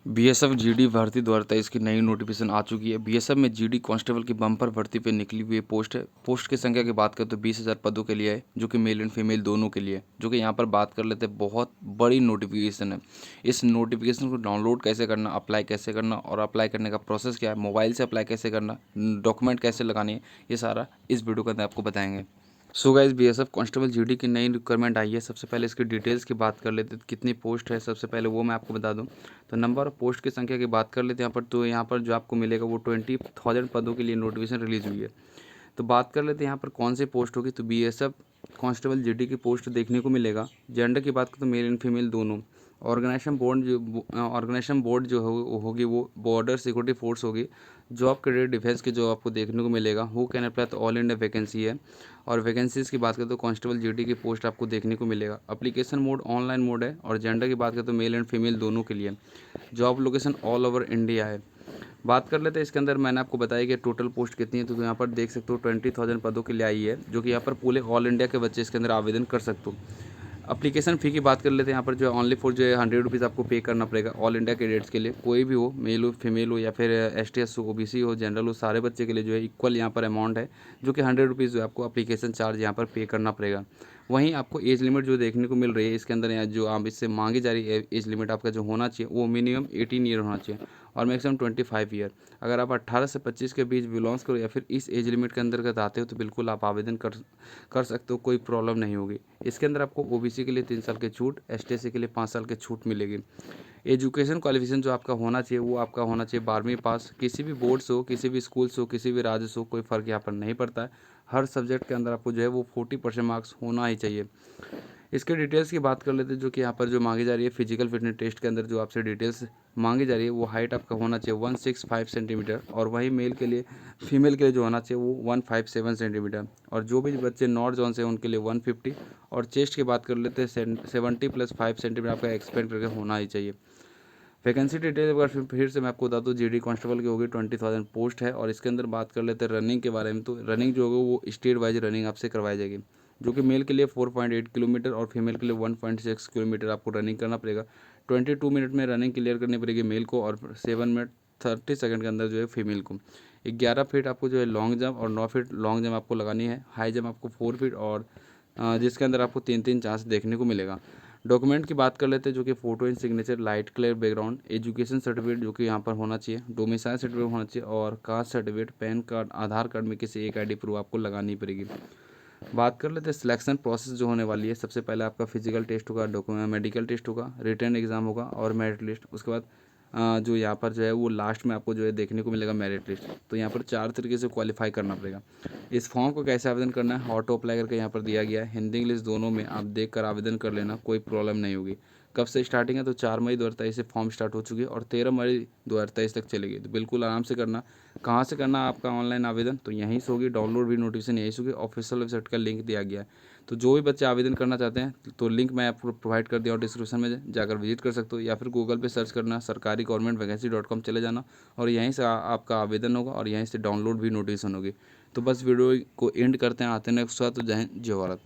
BSF GD भर्ती 2023 की नई नोटिफिकेशन आ चुकी है। बीएसएफ में जीडी कांस्टेबल की बम्पर भर्ती पे निकली हुई पोस्ट है। पोस्ट की संख्या की बात करें तो 20,000 पदों के लिए है, जो कि मेल एंड फीमेल दोनों के लिए है। जो कि यहाँ पर बात कर लेते हैं, बहुत बड़ी नोटिफिकेशन है। इस नोटिफिकेशन को डाउनलोड कैसे करना, अप्लाई कैसे करना और अप्लाई करने का प्रोसेस क्या है, मोबाइल से अप्लाई कैसे करना, डॉक्यूमेंट कैसे लगानी है, ये सारा इस वीडियो के अंदर आपको बताएंगे। So guys, BSF constable GD की नई रिक्वायरमेंट आई है। सबसे पहले इसकी डिटेल्स की बात कर लेते हैं, कितनी पोस्ट है सबसे पहले वो मैं आपको बता दूं। तो नंबर ऑफ पोस्ट की संख्या की बात कर लेते हैं यहाँ पर। तो यहाँ पर जो आपको मिलेगा वो 20,000 पदों के लिए नोटिफिकेशन रिलीज हुई है। तो बात कर लेते हैं यहाँ पर कौन सी पोस्ट होगी। तो बीएसएफ कांस्टेबल जीडी की पोस्ट देखने को मिलेगा। जेंडर की बात करें तो मेल एंड फीमेल दोनों। ऑर्गेनाइजेशन बोर्ड जो होगी वो बॉर्डर सिक्योरिटी फोर्स होगी। जॉब कैडेट डिफेंस की जो आपको देखने को मिलेगा। हु कैन अप्लाई तो ऑल इंडिया वैकेंसी है। और वैकेंसीज़ की बात करें तो कांस्टेबल जीडी की पोस्ट आपको देखने को मिलेगा। एप्लीकेशन मोड ऑनलाइन मोड है। और जेंडर की बात करें तो मेल एंड फीमेल दोनों के लिए। Job location all over India है। बात कर लेते हैं इसके अंदर। मैंने आपको बताया कि टोटल पोस्ट कितनी है। तो यहाँ पर देख सकते हो 20,000 पदों के लिए आई है, जो कि यहाँ पर पूरे ऑल इंडिया के बच्चे इसके अंदर आवेदन कर सकते हो। एप्लीकेशन फ़ी की बात कर लेते हैं यहाँ पर। जो है ऑनली फॉर जो है 100 रुपीज़ आपको पे करना पड़ेगा ऑल इंडिया कैडेट्स के लिए। कोई भी हो, मेल हो फीमेल हो या फिर ST हो, OBC हो, जनरल हो, सारे बच्चे के लिए जो है इक्वल यहाँ पर अमाउंट है, जो कि 100 रुपीज़ जो है आपको एप्लीकेशन चार्ज यहाँ पर पे करना पड़ेगा। वहीं आपको एज लिमिट जो देखने को मिल रही है इसके अंदर, यहाँ जो आप इससे मांगी जा रही है एज लिमिट आपका जो होना चाहिए वो मिनिमम 18 ईयर होना चाहिए और मैक्सिमम 25 ईयर। अगर आप 18 से 25 के बीच बिलोंग्स करो या फिर इस एज लिमिट के अंतर्गत आते हो तो बिल्कुल आप आवेदन कर सकते हो, कोई प्रॉब्लम नहीं होगी। इसके अंदर आपको OBC के लिए 3 साल की छूट, ST के लिए 5 साल की छूट मिलेगी। एजुकेशन क्वालिफिकेशन जो आपका होना चाहिए वो आपका होना चाहिए 12वीं पास। किसी भी बोर्ड से हो, किसी भी स्कूल से हो, किसी भी राज्य से हो, कोई फ़र्क यहाँ पर नहीं पड़ता है। हर सब्जेक्ट के अंदर आपको जो है वो 40% मार्क्स होना ही चाहिए। इसके डिटेल्स की बात कर लेते हैं, जो कि यहाँ पर जो मांगी जा रही है फिजिकल फिटनेस टेस्ट के अंदर जो आपसे डिटेल्स मांगी जा रही है वो हाइट आपका होना चाहिए 165 सेंटीमीटर। और वही फीमेल के लिए जो होना चाहिए वो 157 सेंटीमीटर। और जो भी बच्चे नॉर्थ जोन से हैं उनके लिए 150। और चेस्ट की बात कर लेते हैं 70 + 5 सेंटीमीटर आपका एक्सपेंड करके होना ही चाहिए। वैकेंसी डिटेल एक बार फिर से मैं आपको बता दूँ, जीडी कांस्टेबल की होगी 20,000 पोस्ट है। और इसके अंदर बात कर लेते हैं रनिंग के बारे में। तो रनिंग जो होगी वो स्टेट वाइज रनिंग आपसे करवाई जाएगी, जो कि मेल के लिए 4.8 किलोमीटर और फीमेल के लिए 1.6 किलोमीटर आपको रनिंग करना पड़ेगा। 22 मिनट में रनिंग क्लियर करनी पड़ेगी मेल को और 7 मिनट 30 सेकंड के अंदर जो है फीमेल को। 11 फीट आपको जो है लॉन्ग जंप और 9 फीट लॉन्ग जंप आपको लगानी है। हाई जंप आपको 4 फीट और जिसके अंदर आपको 3 चांस देखने को मिलेगा। डॉक्यूमेंट की बात कर लेते हैं, जो कि photo and signature, light clear background, education certificate जो कि यहाँ पर होना चाहिए, डोमिसाइल सर्टिफिकेट होना चाहिए और कास्ट सर्टिफिकेट, पैन कार्ड, आधार कार्ड में किसी एक ID प्रूफ आपको लगानी पड़ेगी। बात कर लेते हैं सिलेक्शन प्रोसेस जो होने वाली है। सबसे पहले आपका फिजिकल टेस्ट होगा, डॉक्यूमेंट मेडिकल टेस्ट होगा, रिटर्न एग्जाम होगा और मेरिट लिस्ट। उसके बाद जो यहाँ पर जो है वो लास्ट में आपको जो है देखने को मिलेगा मेरिट लिस्ट। तो यहाँ पर 4 तरीके से क्वालिफाई करना पड़ेगा। इस फॉर्म को कैसे आवेदन करना है, ऑटो अप्लाई करके यहाँ पर दिया गया है। हिंदी इंग्लिश दोनों में आप देख कर आवेदन कर लेना, कोई प्रॉब्लम नहीं होगी। कब से स्टार्टिंग है तो 4 मई 2023 से फॉर्म स्टार्ट हो चुकी है और 13 मई 2023 तक चलेगी। तो बिल्कुल आराम से करना। कहाँ से करना आपका ऑनलाइन आवेदन, तो यहीं से होगी। डाउनलोड भी नोटिफिकेशन यहीं से होगी। ऑफिशियल वेबसाइट का लिंक दिया गया है। तो जो भी बच्चे आवेदन करना चाहते हैं तो लिंक मैं आपको प्रोवाइड कर दिया और डिस्क्रिप्शन में जाकर विजिट कर सकते हो, या फिर गूगल पे सर्च करना सरकारी गवर्नमेंट वैकेंसी.com चले जाना और यहीं से आपका आवेदन होगा और यहीं से डाउनलोड भी नोटिफिकेशन होगी। तो बस वीडियो को एंड करते हैं, आते हैं नेक्स्ट साथ। तो जय हिंद, जय भारत।